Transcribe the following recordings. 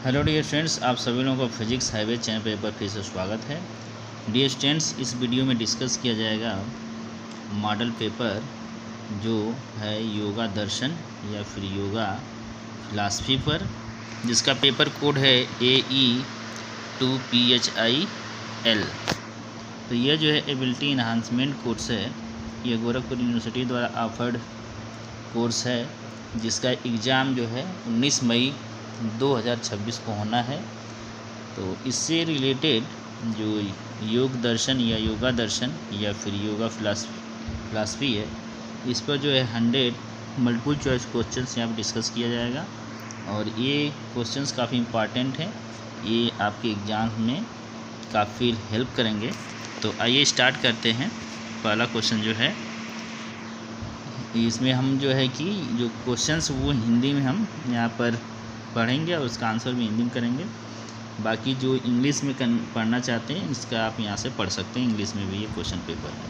Hello dear students, आप सभी लोगों को फिजिक्स हाईवे चैनल पर एक बार फिर से स्वागत है। डियर स्टूडेंट्स, इस वीडियो में डिस्कस किया जाएगा मॉडल पेपर जो है योगा दर्शन या फिर योगा फिलॉसफी पर, जिसका पेपर कोड है AE2PHIL। तो यह जो है एबिलिटी इन्हांसमेंट कोर्स है, यह गोरखपुर यूनिवर्सिटी द्वारा ऑफर्ड कोर्स है, जिसका एग्ज़ाम जो है 19 मई 2026 को होना है। तो इससे रिलेटेड जो योग दर्शन या योगा दर्शन या फिर योगा फिलॉसफी है, इस पर जो है 100 मल्टीपल चॉइस क्वेश्चंस यहाँ पर डिस्कस किया जाएगा। और ये क्वेश्चंस काफ़ी इम्पॉर्टेंट हैं, ये आपके एग्ज़ाम में काफ़ी हेल्प करेंगे। तो आइए स्टार्ट करते हैं। पहला क्वेश्चन जो है, इसमें हम जो है कि जो क्वेश्चंस वो हिंदी में हम यहाँ पर पढ़ेंगे और उसका आंसर भी हिंदी में करेंगे। बाकी जो इंग्लिश में पढ़ना चाहते हैं, इसका आप यहाँ से पढ़ सकते हैं, इंग्लिश में भी ये क्वेश्चन पेपर है।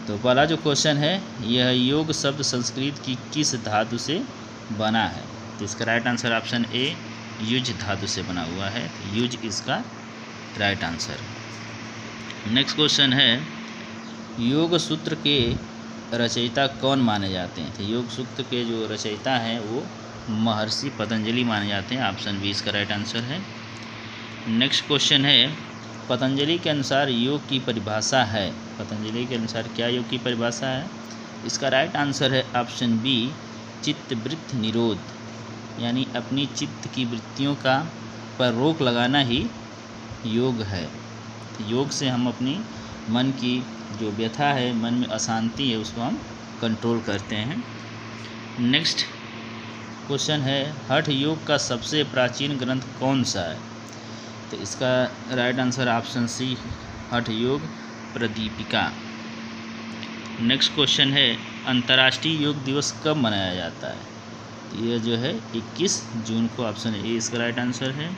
तो पहला जो क्वेश्चन है, यह योग शब्द संस्कृत की किस धातु से बना है? तो इसका right answer option A, use धातु से बना हुआ है। तो युज इसका राइट आंसर। नेक्स्ट क्वेश्चन है, योग सूत्र के रचयिता कौन माने जाते हैं? तो योग सूत्र के जो रचयिता हैं वो महर्षि पतंजलि माने जाते हैं। ऑप्शन बी इसका राइट आंसर है। नेक्स्ट क्वेश्चन है, पतंजलि के अनुसार योग की परिभाषा है? पतंजलि के अनुसार क्या योग की परिभाषा है? इसका राइट आंसर है ऑप्शन बी, चित्तवृत्ति निरोध, यानी अपनी चित्त की वृत्तियों का पर रोक लगाना ही योग है। योग से हम अपनी मन की जो व्यथा है, मन में अशांति है, उसको हम कंट्रोल करते हैं। नेक्स्ट क्वेश्चन है, हठ योग का सबसे प्राचीन ग्रंथ कौन सा है? तो इसका राइट आंसर ऑप्शन सी, हठ योग प्रदीपिका। नेक्स्ट क्वेश्चन है, अंतर्राष्ट्रीय योग दिवस कब मनाया जाता है? तो यह जो है 21 जून को। ऑप्शन ए इसका राइट आंसर है।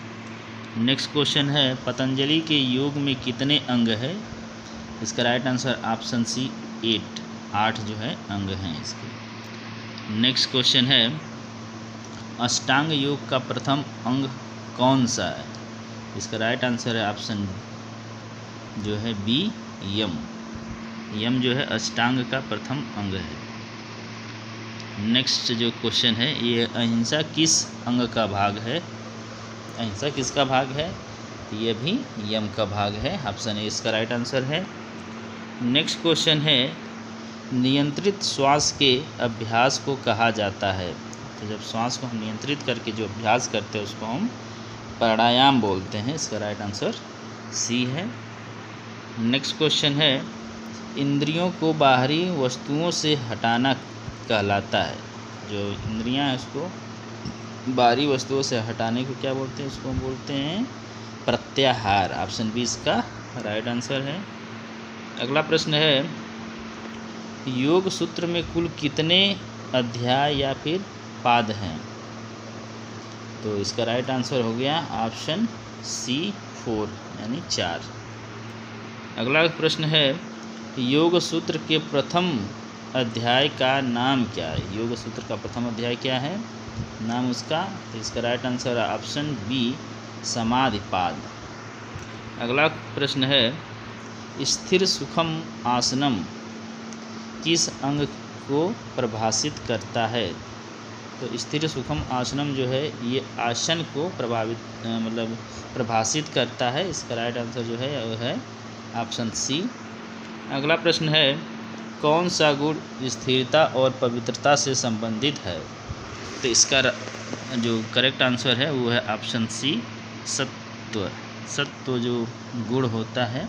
नेक्स्ट क्वेश्चन है, पतंजलि के योग में कितने अंग है? इसका राइट आंसर ऑप्शन सी 8 जो है अंग हैं इसके। नेक्स्ट क्वेश्चन है, अष्टांग योग का प्रथम अंग कौन सा है? इसका राइट आंसर है ऑप्शन जो है बी, यम। यम जो है अष्टांग का प्रथम अंग है। नेक्स्ट जो क्वेश्चन है, ये अहिंसा किस अंग का भाग है? अहिंसा किसका भाग है? ये भी यम का भाग है। ऑप्शन ए इसका राइट आंसर है। नेक्स्ट क्वेश्चन है, नियंत्रित श्वास के अभ्यास को कहा जाता है? तो जब श्वास को हम नियंत्रित करके जो अभ्यास करते हैं उसको हम प्राणायाम बोलते हैं। इसका राइट आंसर सी है। नेक्स्ट क्वेश्चन है, इंद्रियों को बाहरी वस्तुओं से हटाना कहलाता है? जो इंद्रियां हैं उसको बाहरी वस्तुओं से हटाने को क्या बोलते हैं? उसको हम बोलते हैं प्रत्याहार। ऑप्शन बी इसका राइट आंसर है। अगला प्रश्न है, योग सूत्र में कुल कितने अध्याय या फिर पाद हैं? तो इसका राइट आंसर हो गया ऑप्शन सी 4, यानी 4। अगला प्रश्न है, योग सूत्र के प्रथम अध्याय का नाम क्या है? योग सूत्र का प्रथम अध्याय क्या है नाम उसका? तो इसका राइट आंसर है ऑप्शन बी, समाधिपाद। अगला प्रश्न है, स्थिर सुखम आसनम किस अंग को प्रभाषित करता है? तो स्थिर सुखम आसनम जो है ये आसन को प्रभाषित करता है। इसका राइट आंसर जो है वो है ऑप्शन सी। अगला प्रश्न है, कौन सा गुण स्थिरता और पवित्रता से संबंधित है? तो इसका जो करेक्ट आंसर है वो है ऑप्शन सी, सत्व। सत्व जो गुण होता है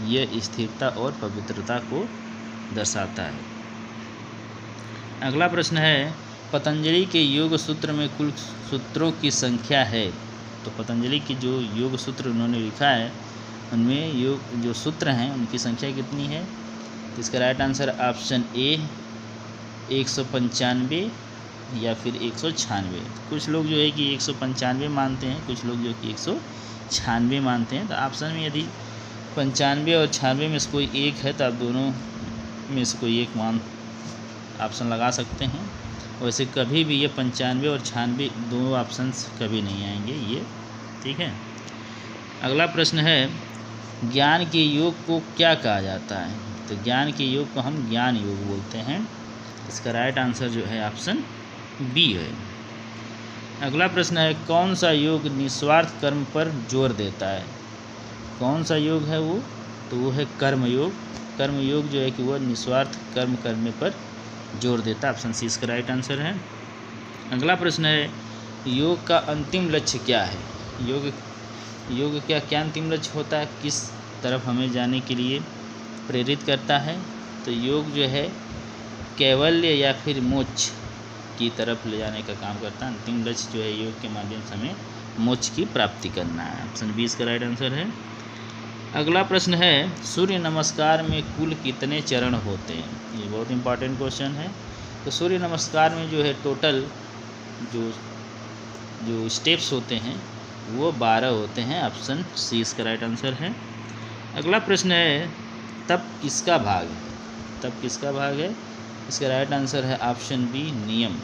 ये स्थिरता और पवित्रता को दर्शाता है। अगला प्रश्न है, पतंजलि के योग सूत्र में कुल सूत्रों की संख्या है? तो पतंजलि की जो योग सूत्र उन्होंने लिखा है उनमें योग जो सूत्र हैं उनकी संख्या कितनी है? तो इसका राइट आंसर ऑप्शन ए 195 या फिर 196। कुछ लोग जो है कि 195 मानते हैं, कुछ लोग जो कि 196 मानते हैं। तो ऑप्शन में यदि 95 और 96 में से कोई एक है तो आप दोनों में से कोई एक मान ऑप्शन लगा सकते हैं। वैसे कभी भी ये 95 और 96 दोनों ऑप्शंस कभी नहीं आएंगे ये, ठीक है। अगला प्रश्न है, ज्ञान के योग को क्या कहा जाता है? तो ज्ञान के योग को हम ज्ञान योग बोलते हैं। इसका राइट आंसर जो है ऑप्शन बी है। अगला प्रश्न है, कौन सा योग निस्वार्थ कर्म पर जोर देता है? कौन सा योग है वो? तो वो है कर्म योग। कर्म योग जो है कि वह निस्वार्थ कर्म करने पर जोर देता है। ऑप्शन सी इसका राइट आंसर है। अगला प्रश्न है, योग का अंतिम लक्ष्य क्या है? योग क्या अंतिम लक्ष्य होता है? किस तरफ हमें जाने के लिए प्रेरित करता है? तो योग जो है कैवल्य या फिर मोक्ष की तरफ ले जाने का काम करता है। अंतिम लक्ष्य जो है योग के माध्यम से हमें मोक्ष की प्राप्ति करना है। ऑप्शन बी इसका राइट आंसर है। अगला प्रश्न है, सूर्य नमस्कार में कुल कितने चरण होते हैं? ये बहुत इंपॉर्टेंट क्वेश्चन है। तो सूर्य नमस्कार में जो है टोटल जो स्टेप्स होते हैं वो 12 होते हैं। ऑप्शन सी इसका राइट आंसर है। अगला प्रश्न है, तप किसका भाग है? तप किसका भाग है? इसका राइट आंसर है ऑप्शन बी नियम।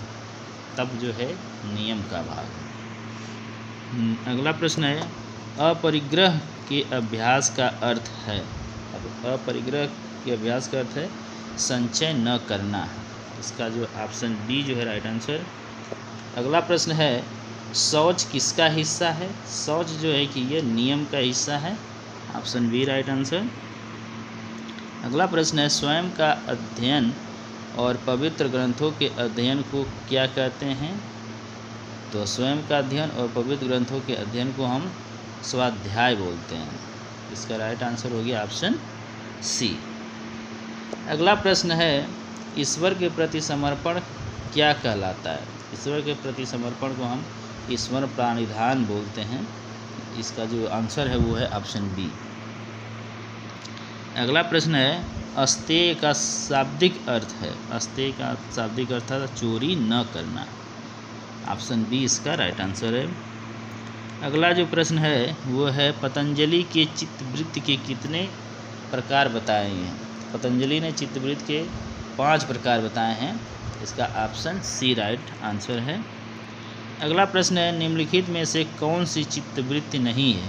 तप जो है नियम का भाग है। अगला प्रश्न है, अपरिग्रह के अभ्यास का अर्थ है? अब अपरिग्रह के अभ्यास का अर्थ है संचय न करना। इसका जो ऑप्शन डी जो है राइट आंसर। अगला प्रश्न है, शौच किसका हिस्सा है? शौच जो है कि ये नियम का हिस्सा है। Option B right answer. अगला प्रश्न है, स्वयं का अध्ययन और पवित्र ग्रंथों के अध्ययन को क्या कहते हैं? तो स्वयं का अध्ययन और पवित्र ग्रंथों के अध्ययन को हम स्वाध्याय बोलते हैं। इसका राइट आंसर हो गया ऑप्शन सी। अगला प्रश्न है, ईश्वर के प्रति समर्पण क्या कहलाता है? ईश्वर के प्रति समर्पण को हम ईश्वर प्रणिधान बोलते हैं। इसका जो आंसर है वो है ऑप्शन बी। अगला प्रश्न है, अस्तेय का शाब्दिक अर्थ है? अस्तेय का शाब्दिक अर्थ है चोरी न करना। ऑप्शन बी इसका राइट आंसर है। अगला जो प्रश्न है वो है, पतंजलि के चित्तवृत्ति के कितने प्रकार बताए हैं? पतंजलि ने चित्तवृत्ति के 5 प्रकार बताए हैं। इसका ऑप्शन सी राइट आंसर है। अगला प्रश्न है, निम्नलिखित में से कौन सी चित्तवृत्ति नहीं है?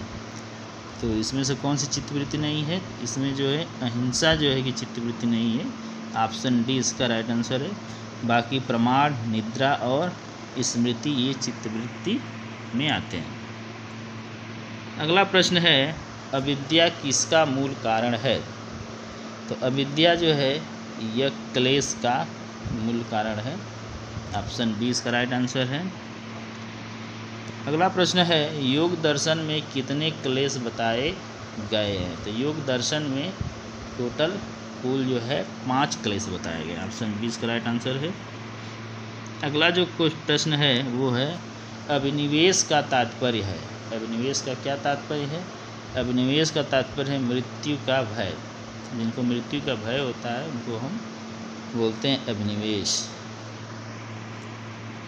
तो इसमें से कौन सी चित्तवृत्ति नहीं है? इसमें जो है अहिंसा जो है कि चित्तवृत्ति नहीं है। ऑप्शन डी इसका राइट आंसर है। बाकी प्रमाण, निद्रा और स्मृति ये चित्तवृत्ति में आते हैं। अगला प्रश्न है, अविद्या किसका मूल कारण है? तो अविद्या जो है यह क्लेश का मूल कारण है। ऑप्शन बी इसका राइट आंसर है। अगला प्रश्न है, योग दर्शन में कितने क्लेश बताए गए हैं? तो योग दर्शन में टोटल कुल जो है 5 क्लेश बताए गए। ऑप्शन बी इसका राइट आंसर है। अगला जो प्रश्न है वो है, अभिनिवेश का तात्पर्य है? अभिनिवेश का क्या तात्पर्य है? अभिनिवेश का तात्पर्य है मृत्यु का भय। जिनको मृत्यु का भय होता है उनको हम बोलते हैं अभिनिवेश।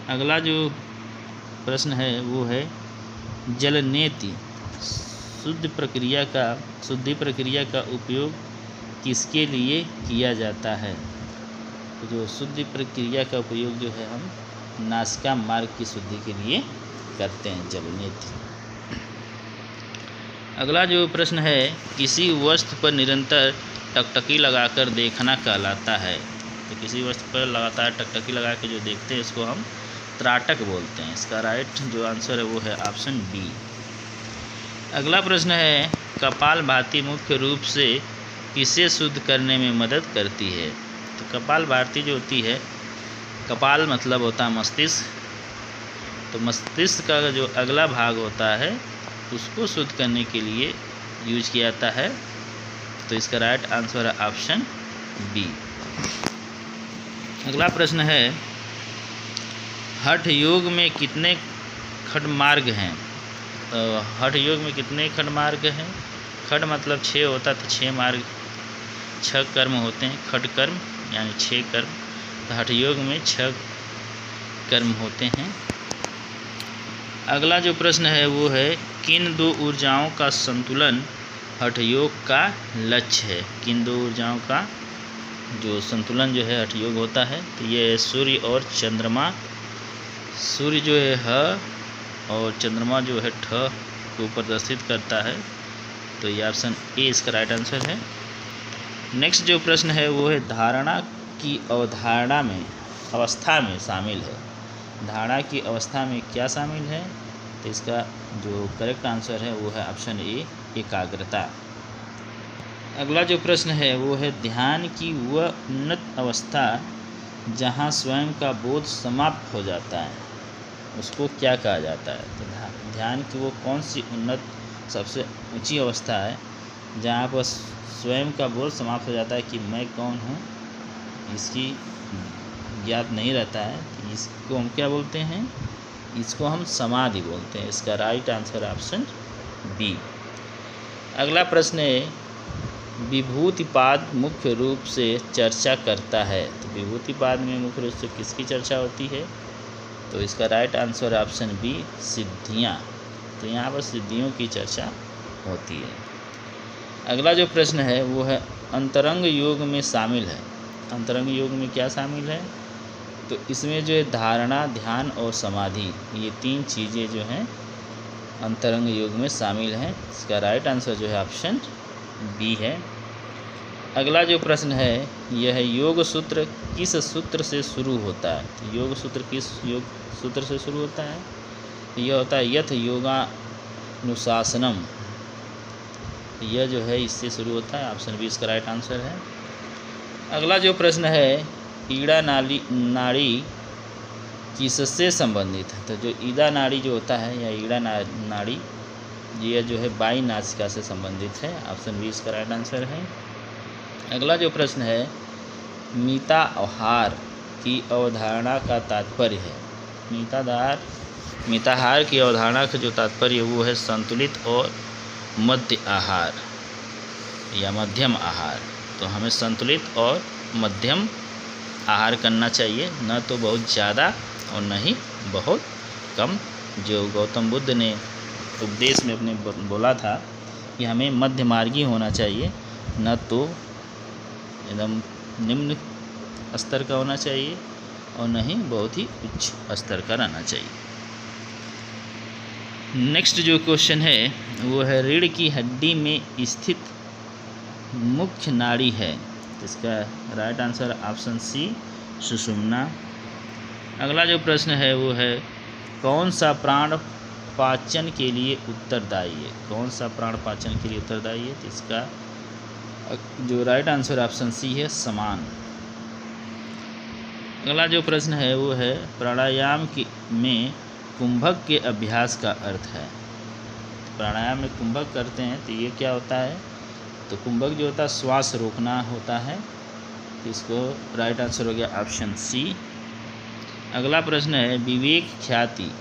अगला जो प्रश्न है वो है, जलनेति शुद्धि प्रक्रिया का उपयोग किसके लिए किया जाता है? तो जो शुद्धि प्रक्रिया का उपयोग जो है हम नासिका मार्ग की शुद्धि के लिए करते हैं, जलनेति। अगला जो प्रश्न है, किसी वस्तु पर निरंतर टकटकी लगाकर देखना कहलाता है? तो किसी वस्तु पर लगातार टकटकी लगा के जो देखते हैं इसको हम त्राटक बोलते हैं। इसका राइट जो आंसर है वो है ऑप्शन बी। अगला प्रश्न है, कपालभाति मुख्य रूप से किसे शुद्ध करने में मदद करती है? तो कपालभाति जो होती है, कपाल मतलब होता है मस्तिष्क, तो मस्तिष्क का जो अगला भाग होता है उसको शुद्ध करने के लिए यूज किया जाता है। तो इसका राइट आंसर है ऑप्शन बी। अगला प्रश्न है, हठ योग में कितने खंडमार्ग हैं? तो हठ योग में कितने खंडमार्ग हैं? खंड मतलब 6 होता है, तो 6 मार्ग 6 कर्म होते हैं। खंड कर्म यानी 6 कर्म। तो हठ योग में 6 कर्म होते हैं। अगला जो प्रश्न है वो है, किन 2 ऊर्जाओं का संतुलन हठ योग का लक्ष्य है? किन 2 ऊर्जाओं का जो संतुलन जो है हठ योग होता है। तो ये सूर्य और चंद्रमा, सूर्य जो है ह और चंद्रमा जो है ठ को प्रदर्शित करता है। तो ये ऑप्शन ए इसका राइट आंसर है। नेक्स्ट जो प्रश्न है वो है धारणा की अवधारणा में अवस्था में शामिल है। धारणा की अवस्था में क्या शामिल है? तो इसका जो करेक्ट आंसर है वो है ऑप्शन ए एकाग्रता। अगला जो प्रश्न है वो है ध्यान की वह उन्नत अवस्था जहाँ स्वयं का बोध समाप्त हो जाता है, उसको क्या कहा जाता है? तो ध्यान की वो कौन सी उन्नत सबसे ऊंची अवस्था है जहाँ पर स्वयं का बोध समाप्त हो जाता है कि मैं कौन हूँ, इसकी ज्ञात नहीं रहता है। इसको हम क्या बोलते हैं? इसको हम समाधि बोलते हैं। इसका राइट आंसर ऑप्शन बी। अगला प्रश्न है विभूतिपाद मुख्य रूप से चर्चा करता है। तो विभूतिपाद में मुख्य रूप से किसकी चर्चा होती है? तो इसका राइट आंसर ऑप्शन बी सिद्धियाँ। तो यहाँ पर सिद्धियों की चर्चा होती है। अगला जो प्रश्न है वो है अंतरंग योग में शामिल है। अंतरंग योग में क्या शामिल है? तो इसमें जो है धारणा, ध्यान और समाधि, ये तीन चीज़ें जो हैं अंतरंग योग में शामिल हैं। इसका राइट आंसर जो है ऑप्शन बी है। अगला जो प्रश्न है यह है योग सूत्र किस सूत्र से शुरू होता है? तो योग सूत्र किस योग सूत्र से शुरू होता है? यह होता है यथ योगानुशासनम। यह जो है इससे शुरू होता है। ऑप्शन बी इसका राइट आंसर है। अगला जो प्रश्न है ईड़ा नाड़ी किससे संबंधित है? तो जो ईड़ा नाड़ी जो होता है या ईड़ा नाड़ी यह जो है बाई नासिका से संबंधित है। ऑप्शन बी इसका राइट आंसर है। अगला जो प्रश्न है मिताहार की अवधारणा का तात्पर्य है। मिताहार की अवधारणा का जो तात्पर्य वो है संतुलित और मध्य आहार या मध्यम आहार। तो हमें संतुलित और मध्यम आहार करना चाहिए, न तो बहुत ज़्यादा और न ही बहुत कम। जो गौतम बुद्ध ने उपदेश में अपने बोला था कि हमें मध्य मार्गी होना चाहिए, न तो एकदम निम्न स्तर का होना चाहिए और न ही बहुत ही उच्च स्तर का रहना चाहिए। नेक्स्ट जो क्वेश्चन है वो है रीढ़ की हड्डी में स्थित मुख्य नाड़ी है। तो इसका राइट आंसर ऑप्शन सी सुषुम्ना। अगला जो प्रश्न है वो है कौन सा प्राण पाचन के लिए उत्तरदायी है? कौन सा प्राण पाचन के लिए उत्तरदायी है? तो इसका जो राइट आंसर ऑप्शन सी है समान। अगला जो प्रश्न है वो है प्राणायाम में कुंभक के अभ्यास का अर्थ है। प्राणायाम में कुंभक करते हैं तो ये क्या होता है? तो कुंभक जो होता है श्वास रोकना होता है। तो इसको राइट आंसर हो गया ऑप्शन सी। अगला प्रश्न है विवेक ख्याति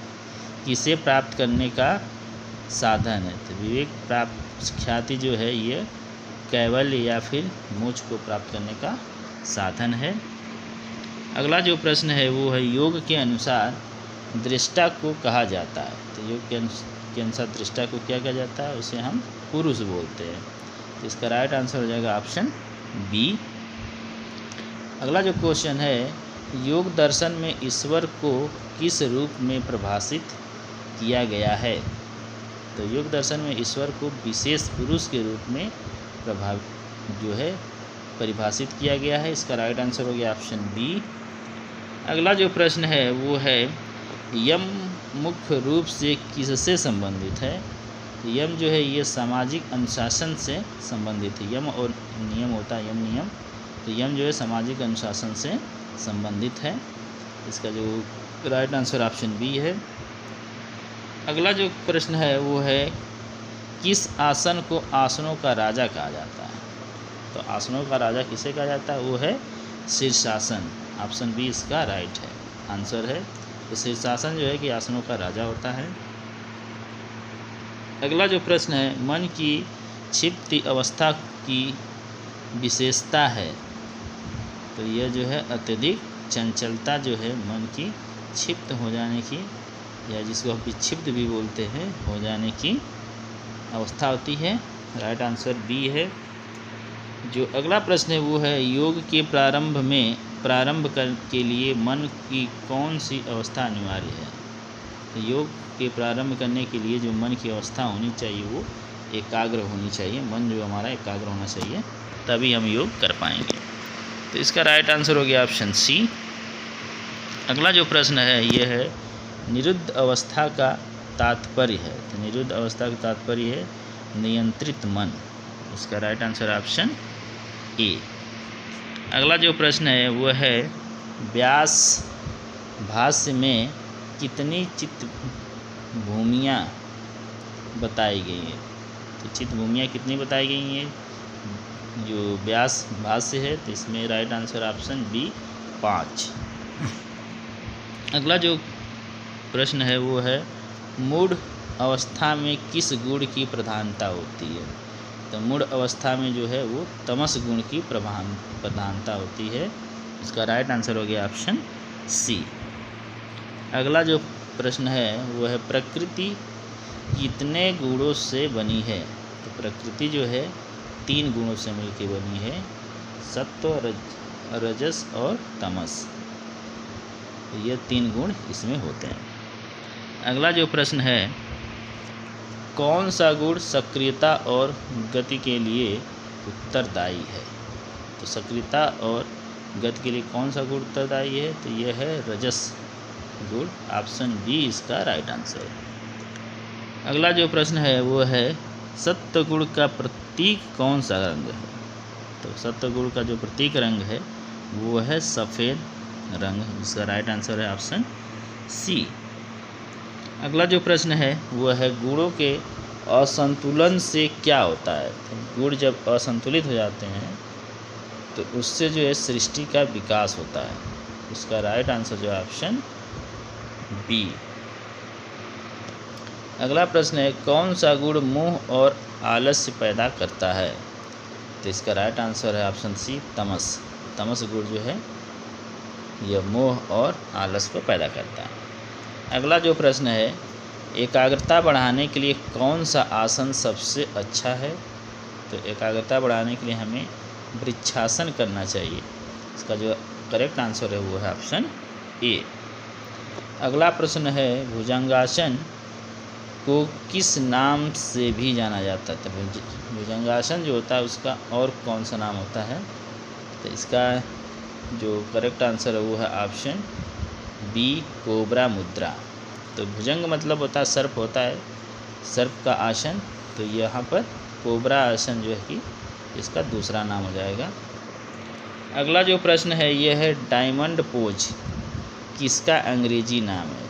किसे प्राप्त करने का साधन है? तो विवेक प्राप्त ख्याति जो है ये कैवल्य या फिर मोक्ष को प्राप्त करने का साधन है। अगला जो प्रश्न है वो है योग के अनुसार दृष्टा को कहा जाता है। तो योग के अनुसार दृष्टा को क्या कहा जाता है? उसे हम पुरुष बोलते हैं। तो इसका राइट आंसर हो जाएगा ऑप्शन बी। अगला जो क्वेश्चन है योग दर्शन में ईश्वर को किस रूप में परिभाषित किया गया है? तो योग दर्शन में ईश्वर को विशेष पुरुष के रूप में परिभाषित किया गया है। इसका राइट आंसर हो गया ऑप्शन बी। अगला जो प्रश्न है वो है यम मुख्य रूप से किससे संबंधित है? यम जो है ये सामाजिक अनुशासन से संबंधित है। यम और नियम होता है, यम नियम। तो यम जो है सामाजिक अनुशासन से संबंधित है। इसका जो राइट आंसर ऑप्शन बी है। अगला जो प्रश्न है वो है किस आसन को आसनों का राजा कहा जाता है? तो आसनों का राजा किसे कहा जाता है? वो है शीर्षासन। ऑप्शन बी इसका राइट है आंसर है। तो शीर्षासन जो है कि आसनों का राजा होता है। अगला जो प्रश्न है मन की क्षिप्त अवस्था की विशेषता है। तो यह जो है अत्यधिक चंचलता जो है मन की क्षिप्त हो जाने की या जिसको हम विक्षिप्त भी बोलते हैं हो जाने की अवस्था होती है। राइट आंसर बी है। जो अगला प्रश्न है वो है योग के प्रारंभ के लिए मन की कौन सी अवस्था अनिवार्य है। तो योग के प्रारंभ करने के लिए जो मन की अवस्था होनी चाहिए वो एकाग्र होनी चाहिए। मन जो हमारा एकाग्र होना चाहिए, तभी हम योग कर पाएंगे। तो इसका राइट आंसर हो गया ऑप्शन सी। अगला जो प्रश्न है ये है निरुद्ध अवस्था का तात्पर्य है। तो निरुद्ध अवस्था का तात्पर्य है नियंत्रित मन। इसका राइट आंसर ऑप्शन ए। अगला जो प्रश्न है वो है व्यास भाष्य में कितनी चित्त भूमियाँ बताई गई हैं। तो चित्त भूमियाँ कितनी बताई गई हैं जो व्यास भाष्य है, तो इसमें राइट आंसर ऑप्शन बी 5। अगला जो प्रश्न है वो है मूढ़ अवस्था में किस गुण की प्रधानता होती है। तो मूढ़ अवस्था में जो है वो तमस गुण की प्रधानता होती है। इसका राइट आंसर हो गया ऑप्शन सी। अगला जो प्रश्न है वो है प्रकृति कितने गुणों से बनी है। तो प्रकृति जो है 3 गुणों से मिलकर बनी है, सत्व, रजस और तमस। तो ये 3 गुण इसमें होते हैं। अगला जो प्रश्न है कौन सा गुण सक्रियता और गति के लिए उत्तरदायी है। तो सक्रियता और गति के लिए कौन सा गुण उत्तरदायी है, तो यह है रजस गुण। ऑप्शन बी इसका राइट आंसर है। अगला जो प्रश्न है वो है सत्व गुण का प्रतीक कौन सा रंग है। तो सत्व गुण का जो प्रतीक रंग है वो है सफ़ेद रंग। इसका राइट आंसर है ऑप्शन सी। अगला जो प्रश्न है वो है गुणों के असंतुलन से क्या होता है। तो गुण जब असंतुलित हो जाते हैं तो उससे जो है सृष्टि का विकास होता है। उसका राइट आंसर जो है ऑप्शन बी। अगला प्रश्न है कौन सा गुण मोह और आलस्य पैदा करता है। तो इसका राइट आंसर है ऑप्शन सी तमस। तमस गुण जो है यह मोह और आलस्य को पैदा करता है। अगला जो प्रश्न है एकाग्रता बढ़ाने के लिए कौन सा आसन सबसे अच्छा है। तो एकाग्रता बढ़ाने के लिए हमें वृक्षासन करना चाहिए। इसका जो करेक्ट आंसर है वो है ऑप्शन ए। अगला प्रश्न है भुजंगासन को किस नाम से भी जाना जाता है। तो भुजंगासन जो होता है उसका और कौन सा नाम होता है। तो इसका जो करेक्ट आंसर है वो है ऑप्शन बी कोबरा मुद्रा। तो भुजंग मतलब होता है सर्प होता है, सर्प का आसन। तो यहाँ पर कोबरा आसन जो है कि इसका दूसरा नाम हो जाएगा। अगला जो प्रश्न है ये है डायमंड पोज किसका अंग्रेजी नाम है।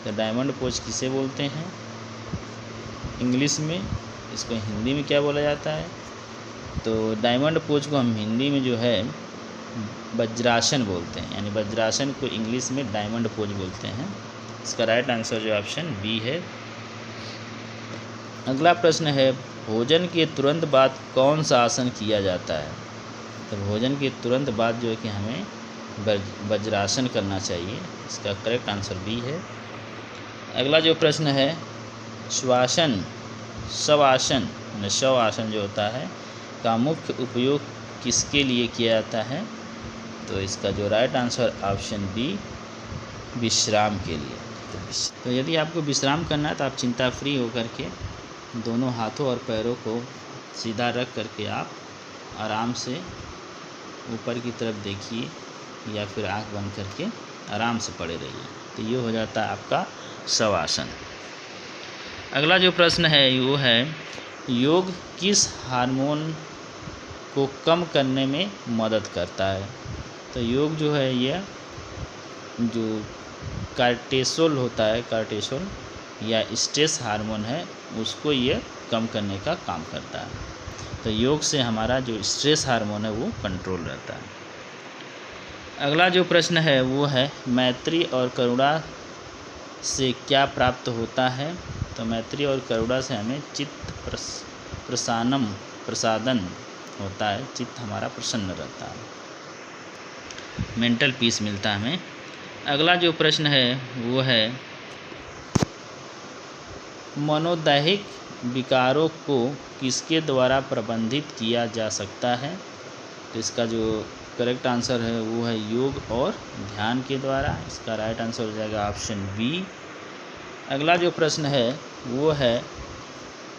तो डायमंड पोज किसे बोलते हैं इंग्लिश में, इसको हिंदी में क्या बोला जाता है। तो डायमंड पोज को हम हिंदी में जो है वज्रासन बोलते हैं, यानी वज्रासन को इंग्लिश में डायमंड पोज बोलते हैं। इसका राइट आंसर जो ऑप्शन बी है। अगला प्रश्न है भोजन के तुरंत बाद कौन सा आसन किया जाता है। तो भोजन के तुरंत बाद जो है कि हमें वज्रासन करना चाहिए। इसका करेक्ट आंसर बी है। अगला जो प्रश्न है श्वासन शवासन शवासन जो होता है का मुख्य उपयोग किसके लिए किया जाता है। तो इसका जो राइट आंसर ऑप्शन बी विश्राम के लिए। तो यदि आपको विश्राम करना है तो आप चिंता फ्री होकर के दोनों हाथों और पैरों को सीधा रख करके आप आराम से ऊपर की तरफ देखिए या फिर आंख बंद करके आराम से पड़े रहिए। तो ये हो जाता है आपका शवासन। अगला जो प्रश्न है वो है योग किस हार्मोन को कम करने में मदद करता है। तो योग जो है यह जो कार्टिसोल होता है, कार्टिसोल या स्ट्रेस हार्मोन है, उसको ये कम करने का काम करता है। तो योग से हमारा जो स्ट्रेस हार्मोन है वो कंट्रोल रहता है। अगला जो प्रश्न है वो है मैत्री और करुणा से क्या प्राप्त होता है। तो मैत्री और करुणा से हमें चित्त प्रसादन होता है, चित्त हमारा प्रसन्न रहता है, मेंटल पीस मिलता है हमें। अगला जो प्रश्न है वो है मनोदैहिक विकारों को किसके द्वारा प्रबंधित किया जा सकता है? तो इसका जो करेक्ट आंसर है वो है योग और ध्यान के द्वारा। इसका राइट आंसर हो जाएगा ऑप्शन बी। अगला जो प्रश्न है वो है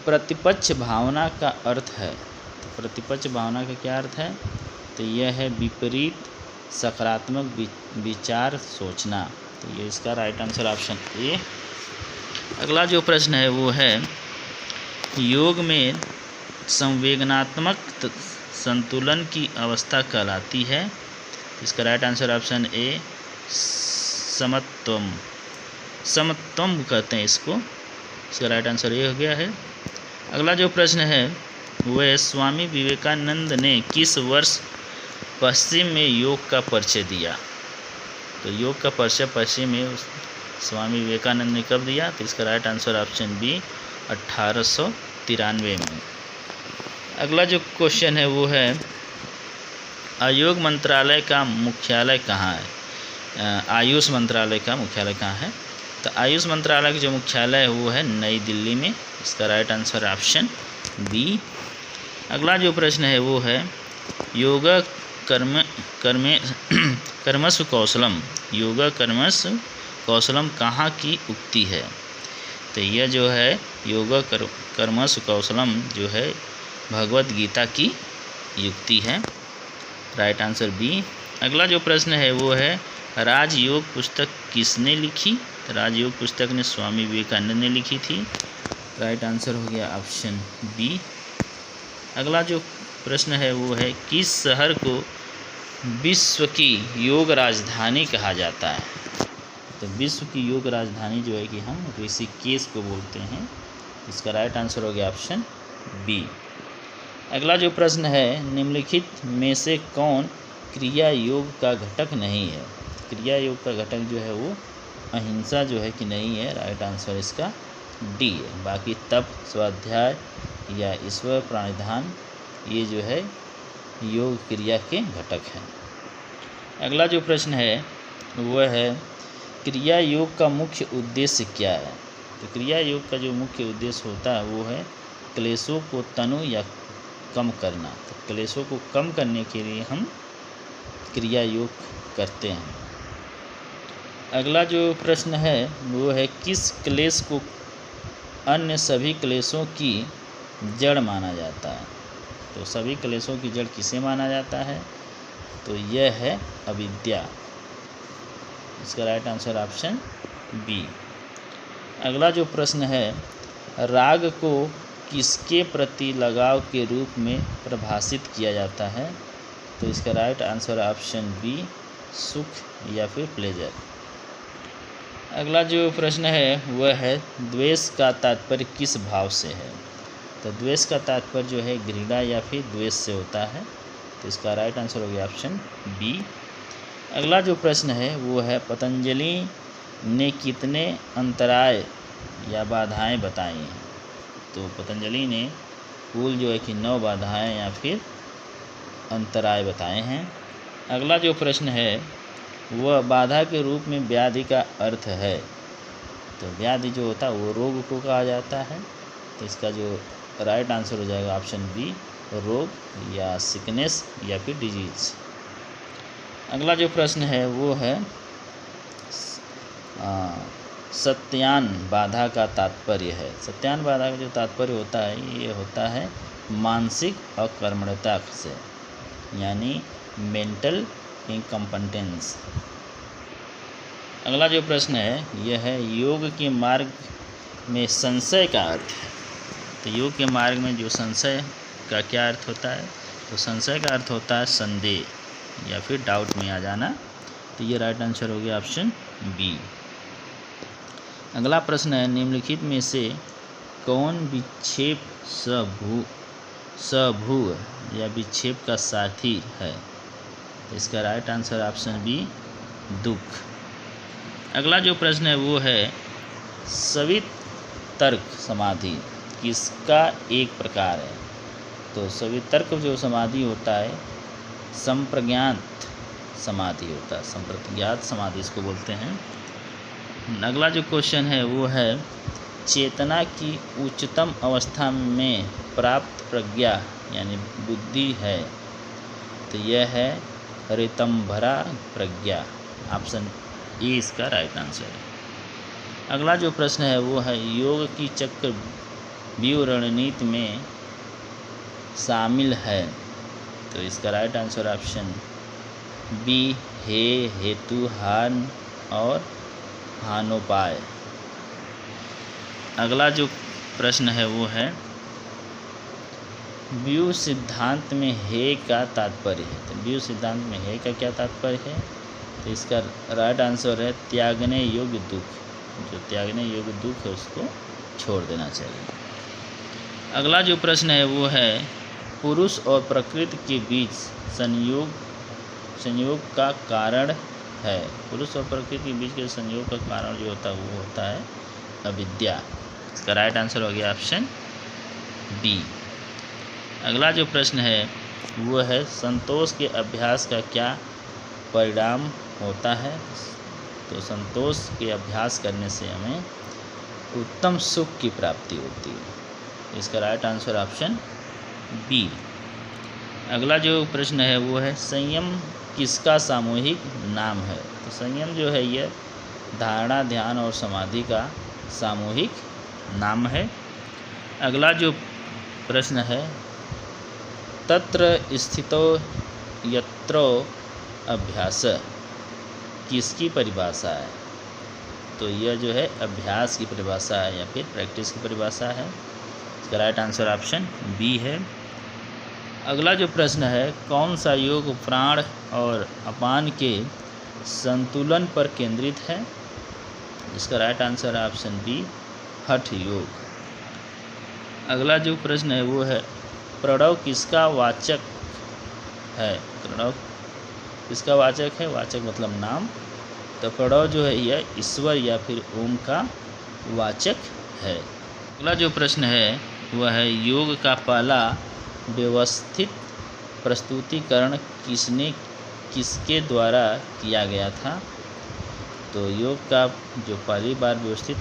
प्रतिपक्ष भावना का अर्थ है। तो प्रतिपक्ष भावना का क्या अर्थ है? तो यह है विपरीत सकारात्मक विचार सोचना। तो ये इसका राइट आंसर ऑप्शन ए। अगला जो प्रश्न है वो है योग में संवेदनात्मक संतुलन की अवस्था कहलाती है। इसका राइट आंसर ऑप्शन ए समत्वम। समत्वम कहते हैं इसको। इसका राइट आंसर ये हो गया है। अगला जो प्रश्न है वह स्वामी विवेकानंद ने किस वर्ष पश्चिम में योग का परिचय दिया? तो योग का परिचय पश्चिम में स्वामी विवेकानंद ने कब दिया? तो इसका राइट आंसर ऑप्शन बी 1893 में। अगला जो क्वेश्चन है वो है आयोग मंत्रालय का मुख्यालय कहाँ है? आयुष मंत्रालय का मुख्यालय कहाँ है? तो आयुष मंत्रालय का जो मुख्यालय है वो है नई दिल्ली में। इसका राइट आंसर ऑप्शन बी। अगला जो प्रश्न है वो है योगा कर्मसु कौशलम। योगा कर्मसु कौशलम कहाँ की उक्ति है? तो यह जो है योगा कर्मसु कौशलम जो है भगवत गीता की युक्ति है। Right answer B. अगला जो प्रश्न है वो है राजयोग पुस्तक किसने लिखी? राजयोग पुस्तक ने स्वामी विवेकानंद ने लिखी थी। राइट आंसर हो गया ऑप्शन बी। अगला जो प्रश्न है वो है किस शहर को विश्व की योग राजधानी कहा जाता है? तो विश्व की योग राजधानी जो है कि हम ऋषिकेश को बोलते हैं। इसका राइट आंसर हो गया ऑप्शन बी। अगला जो प्रश्न है निम्नलिखित में से कौन क्रिया योग का घटक नहीं है? क्रिया योग का घटक जो है वो अहिंसा जो है कि नहीं है। राइट आंसर इसका डी है। बाकी तप, स्वाध्याय या ईश्वर प्राणिधान ये जो है योग क्रिया के घटक हैं। अगला जो प्रश्न है वह है क्रिया योग का मुख्य उद्देश्य क्या है? तो क्रिया योग का जो मुख्य उद्देश्य होता है वो है क्लेशों को तनु या कम करना। तो क्लेशों को कम करने के लिए हम क्रिया योग करते हैं। अगला जो प्रश्न है वो है किस क्लेश को अन्य सभी क्लेशों की जड़ माना जाता है? तो सभी क्लेशों की जड़ किसे माना जाता है? तो यह है अविद्या। इसका राइट आंसर ऑप्शन बी। अगला जो प्रश्न है राग को किसके प्रति लगाव के रूप में परिभाषित किया जाता है? तो इसका राइट आंसर ऑप्शन बी सुख या फिर प्लेजर। अगला जो प्रश्न है वह है द्वेष का तात्पर्य किस भाव से है? तो द्वेष का तात्पर्य जो है घृणा या फिर द्वेष से होता है। तो इसका राइट आंसर हो गया ऑप्शन बी। अगला जो प्रश्न है वो है पतंजलि ने कितने अंतराय या बाधाएं बताई हैं? तो पतंजलि ने कुल जो है कि 9 बाधाएं या फिर अंतराय बताए हैं। अगला जो प्रश्न है वह बाधा के रूप में व्याधि का अर्थ है। तो व्याधि जो होता है वो रोग को कहा जाता है। तो इसका जो राइट आंसर हो जाएगा ऑप्शन बी रोग या सिकनेस या फिर डिजीज। अगला जो प्रश्न है वो है सत्यान बाधा का तात्पर्य है। सत्यान बाधा का जो तात्पर्य होता है ये होता है मानसिक अकर्मण्यता से, यानी मेंटल इनकम्पेटेंस। अगला जो प्रश्न है यह है योग के मार्ग में संशय का अर्थ है। तो योग के मार्ग में जो संशय का क्या अर्थ होता है? तो संशय का अर्थ होता है संदेह या फिर डाउट में आ जाना। तो ये राइट आंसर हो गया ऑप्शन बी। अगला प्रश्न है निम्नलिखित में से कौन विक्षेप सभू या विक्षेप का साथी है? तो इसका राइट आंसर ऑप्शन बी दुख। अगला जो प्रश्न है वो है सवितर्क समाधि किसका एक प्रकार है? तो सवितर्क जो समाधि होता है संप्रज्ञात समाधि होता है। संप्रज्ञात समाधि इसको बोलते हैं। अगला जो क्वेश्चन है वो है चेतना की उच्चतम अवस्था में प्राप्त प्रज्ञा यानी बुद्धि है? तो यह है ऋतंभरा प्रज्ञा। ऑप्शन ए इसका राइट आंसर है। अगला जो प्रश्न है वो है योग की चक्रव्यूह रणनीति में शामिल है? तो इसका राइट आंसर ऑप्शन बी हे, हेतु, हान और हानोपाय। अगला जो प्रश्न है वो है व्यूह सिद्धांत में हे का तात्पर्य है? तो व्यूह सिद्धांत में हे का क्या तात्पर्य है? तो इसका राइट आंसर है त्यागने योग्य दुख। जो त्यागने योग्य दुख है उसको छोड़ देना चाहिए। अगला जो प्रश्न है वो है पुरुष और प्रकृति के बीच संयोग का कारण है? पुरुष और प्रकृति के बीच के संयोग का कारण जो होता है वो होता है अविद्या। इसका राइट आंसर हो गया ऑप्शन बी। अगला जो प्रश्न है वो है संतोष के अभ्यास का क्या परिणाम होता है? तो संतोष के अभ्यास करने से हमें उत्तम सुख की प्राप्ति होती है। इसका राइट आंसर ऑप्शन बी। अगला जो प्रश्न है वो है संयम किसका सामूहिक नाम है? तो संयम जो है यह धारणा, ध्यान और समाधि का सामूहिक नाम है। अगला जो प्रश्न है तत्र स्थितो यत्रो अभ्यास किसकी परिभाषा है? तो यह जो है अभ्यास की परिभाषा है या फिर प्रैक्टिस की परिभाषा है। इसका राइट आंसर ऑप्शन बी है। अगला जो प्रश्न है कौन सा योग प्राण और अपान के संतुलन पर केंद्रित है? इसका राइट आंसर है ऑप्शन बी हठ योग। अगला जो प्रश्न है वो है प्रणव किसका वाचक है? प्रणव किसका वाचक है? वाचक मतलब नाम। तो प्रणव जो है यह ईश्वर या फिर ओम का वाचक है। अगला जो प्रश्न है वह है योग का पहला व्यवस्थित प्रस्तुतिकरण किसके द्वारा किया गया था? तो योग का जो पहली बार व्यवस्थित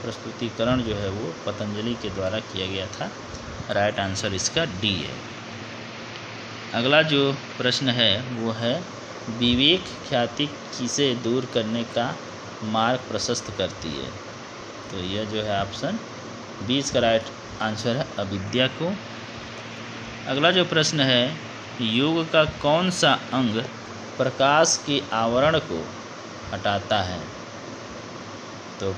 प्रस्तुतिकरण जो है वो पतंजलि के द्वारा किया गया था। राइट आंसर इसका डी है। अगला जो प्रश्न है वो है विवेक ख्याति किसे दूर करने का मार्ग प्रशस्त करती है? तो यह जो है ऑप्शन बी इसका राइट आंसर है अविद्या को। अगला जो प्रश्न है योग का कौन सा अंग प्रकाश के आवरण को हटाता है? तो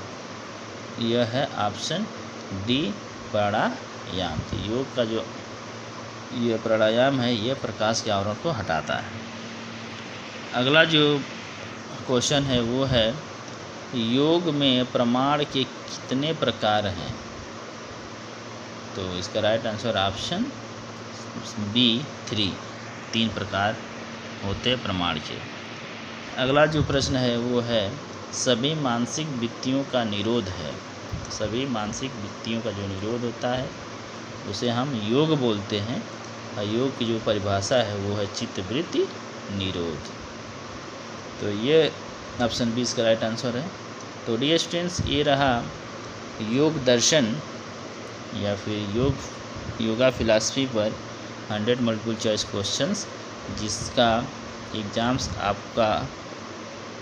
यह है ऑप्शन डी प्राणायाम। तो योग का जो यह प्राणायाम है यह प्रकाश के आवरण को हटाता है। अगला जो क्वेश्चन है वो है योग में प्रमाण के कितने प्रकार हैं? तो इसका राइट आंसर ऑप्शन बी 3 प्रकार होते हैं प्रमाण के। अगला जो प्रश्न है वो है सभी मानसिक वृत्तियों का निरोध है। सभी मानसिक वृत्तियों का जो निरोध होता है उसे हम योग बोलते हैं और योग की जो परिभाषा है वो है चित्तवृत्ति निरोध। तो ये ऑप्शन बी इसका राइट आंसर है। तो डियर स्टूडेंट्स ये रहा योग दर्शन या फिर योगा फिलॉसफी पर 100 मल्टीपल चॉइस क्वेश्चंस जिसका एग्ज़ाम्स आपका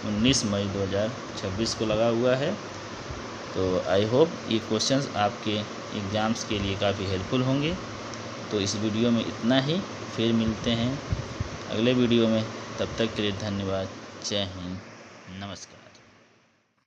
19 मई 2026 को लगा हुआ है। तो आई होप ये क्वेश्चंस आपके एग्ज़ाम्स के लिए काफ़ी हेल्पफुल होंगे। तो इस वीडियो में इतना ही, फिर मिलते हैं अगले वीडियो में। तब तक के लिए धन्यवाद। जय हिंद, नमस्कार।